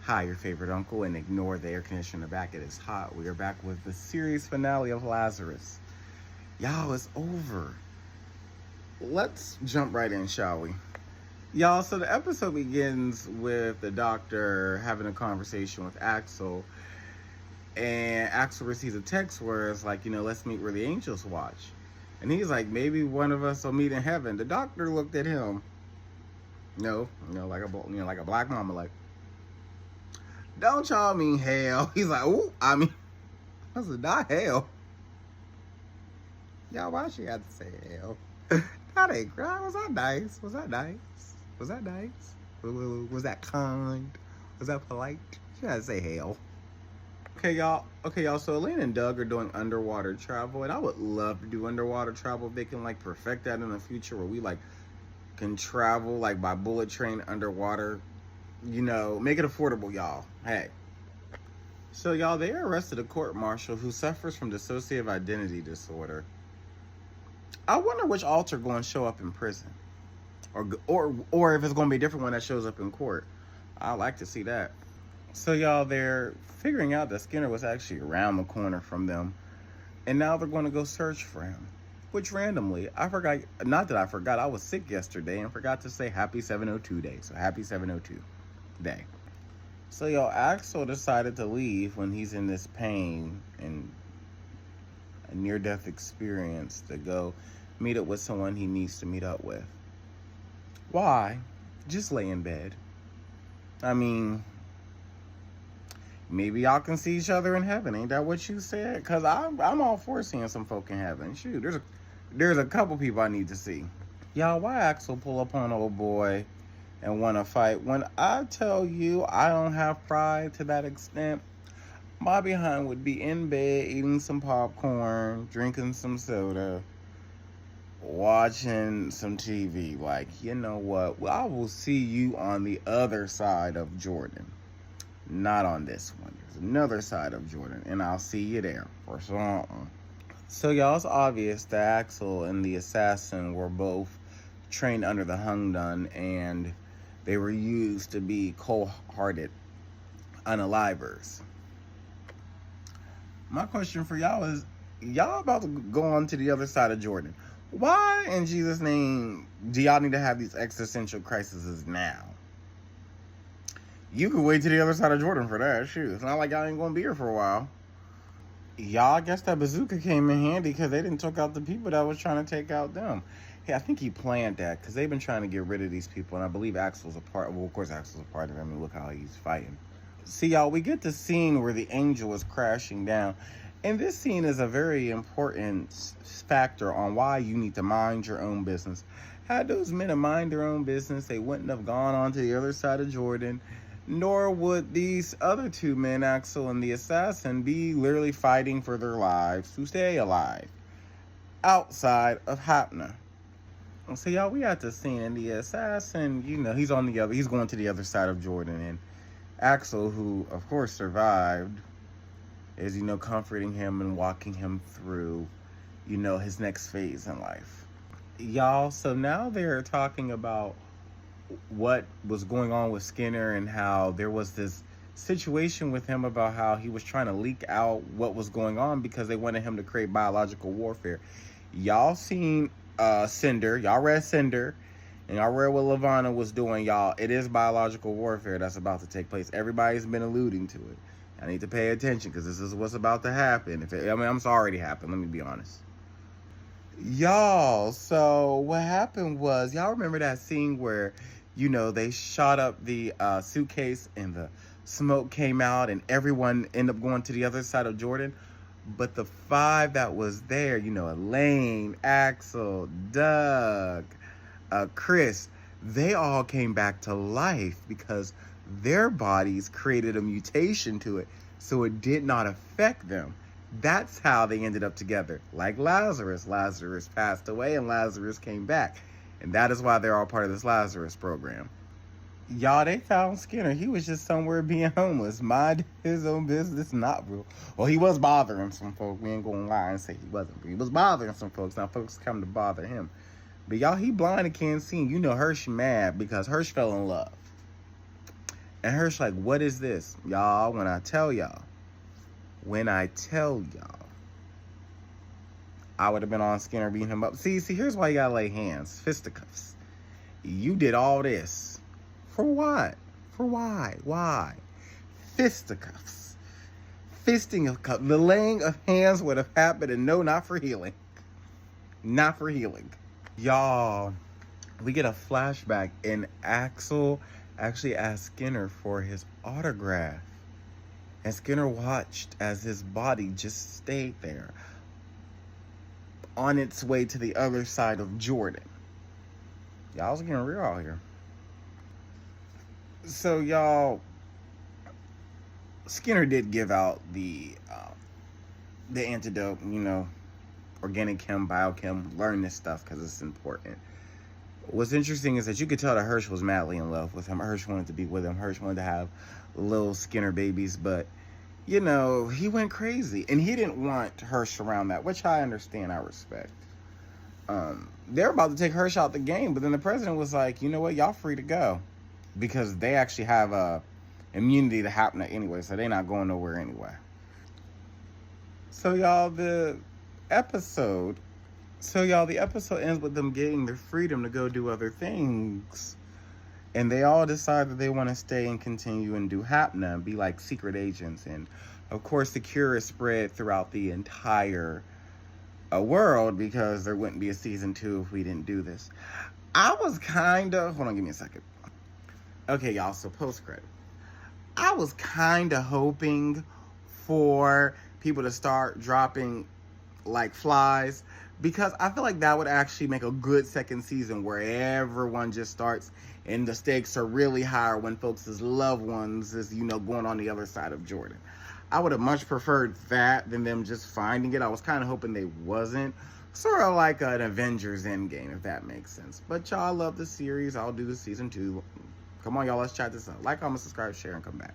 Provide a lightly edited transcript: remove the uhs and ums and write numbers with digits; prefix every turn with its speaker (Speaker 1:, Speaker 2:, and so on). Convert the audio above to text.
Speaker 1: Hi, your favorite uncle, and ignore the air conditioner in the back. It is hot. We are back with the series finale of Lazarus. Y'all, it's over. Let's jump right in, shall we? Y'all, so the episode begins with the doctor having a conversation with Axel. And Axel receives a text where it's like, let's meet where the angels watch. And he's like, maybe one of us will meet in heaven. The doctor looked at him. Like a black mama, like, don't y'all mean hell? He's like, ooh, I said, not hell. Y'all, why she had to say hell? That ain't right. Was that nice? Was that nice? Was that nice? Was that kind? Was that polite? She had to say hell. Okay, y'all. So Elaine and Doug are doing underwater travel, and I would love to do underwater travel if they can perfect that in the future, where we can travel by bullet train underwater. Make it affordable, y'all. Hey. So, y'all, they arrested a court marshal who suffers from dissociative identity disorder. I wonder which alter going to show up in prison, or if it's going to be a different one that shows up in court. I'd like to see that. So, y'all, they're figuring out that Skinner was actually around the corner from them, and now they're going to go search for him. Which randomly, I forgot, not that I forgot, I was sick yesterday and forgot to say happy 702 day. So happy 702 day. So, y'all, Axel decided to leave when he's in this pain and a near-death experience to go meet up with someone he needs to meet up with. Why? Just lay in bed. Maybe y'all can see each other in heaven. Ain't that what you said? Because I'm all for seeing some folk in heaven. Shoot, there's a couple people I need to see. Y'all, why Axel pull up on old boy and want to fight? When I tell you I don't have pride to that extent, my behind would be in bed eating some popcorn, drinking some soda, watching some TV. You know what? Well, I will see you on the other side of Jordan. Not on this one. There's another side of Jordan, and I'll see you there for something. So, y'all, it's obvious that Axel and the assassin were both trained under the Hungdun, and they were used to be cold-hearted unalivers. My question for y'all is, y'all about to go on to the other side of Jordan. Why, in Jesus' name, do y'all need to have these existential crises now? You could wait to the other side of Jordan for that. Shoot, it's not like y'all ain't gonna be here for a while. Y'all, I guess that bazooka came in handy because they didn't took out the people that was trying to take out them. Hey, I think he planned that because they've been trying to get rid of these people, and I believe Axel's a part. Well, of course, Axel's a part of it. Look how he's fighting. See, y'all, we get the scene where the angel is crashing down, and this scene is a very important factor on why you need to mind your own business. Had those men mind their own business, they wouldn't have gone on to the other side of Jordan. Nor would these other two men, Axel and the assassin, be literally fighting for their lives to stay alive outside of Hapna. So, y'all, we had to see, and the assassin, he's going to the other side of Jordan, and Axel, who of course survived, is comforting him and walking him through his next phase in life. Y'all, so now they're talking about what was going on with Skinner and how there was this situation with him about how he was trying to leak out what was going on because they wanted him to create biological warfare. Y'all seen Cinder. Y'all read Cinder. And y'all read what Levana was doing, y'all. It is biological warfare that's about to take place. Everybody's been alluding to it. I need to pay attention because this is what's about to happen. It's already happened. Let me be honest. Y'all, so what happened was, y'all remember that scene where, they shot up the suitcase and the smoke came out and everyone ended up going to the other side of Jordan? But the five that was there, Elaine, Axel, Doug, Chris, they all came back to life because their bodies created a mutation to it, so it did not affect them. That's how they ended up together. Like Lazarus. Lazarus passed away and Lazarus came back. And that is why they're all part of this Lazarus program. Y'all, they found Skinner. He was just somewhere being homeless. Mind his own business, not real. Well, he was bothering some folks. We ain't gonna lie and say he wasn't. But he was bothering some folks. Now folks come to bother him. But y'all, he blind and can't see. Hersch mad because Hersch fell in love. And Hersch like, what is this? Y'all, when I tell y'all, I would have been on Skinner beating him up. See, here's why you gotta lay hands. Fisticuffs. You did all this. For what? For why? Why? Fisticuffs. Fisting of cups. The laying of hands would have happened, and no, not for healing. Not for healing. Y'all, we get a flashback, and Axel actually asked Skinner for his autograph. And Skinner watched as his body just stayed there on its way to the other side of Jordan. Y'all, was getting real out here. So, y'all, Skinner did give out the antidote, you know, organic chem, biochem. Learn this stuff because it's important. What's interesting is that you could tell that Hersch was madly in love with him. Hersch wanted to be with him. Hersch wanted to have little Skinner babies, but, you know, he went crazy. And he didn't want Hersch around that, which I understand, I respect. They're about to take Hersch out the game, but then the president was like, you know what, y'all free to go. Because they actually have immunity to happen anyway, so they're not going nowhere anyway. So, y'all, the episode ends with them getting their freedom to go do other things. And they all decide that they want to stay and continue and do HAPNA and be like secret agents. And, of course, the cure is spread throughout the entire world because there wouldn't be a season 2 if we didn't do this. I was kind of... Hold on, give me a second. Okay, y'all, so post-credit. I was kind of hoping for people to start dropping like flies, because I feel like that would actually make a good second season where everyone just starts and the stakes are really higher when folks' loved ones is, you know, going on the other side of Jordan. I would have much preferred that than them just finding it. I was kind of hoping they wasn't. Sort of like an Avengers Endgame, if that makes sense. But y'all, love the series. I'll do the season 2. Come on, y'all, let's chat this out. Like, comment, subscribe, share, and come back.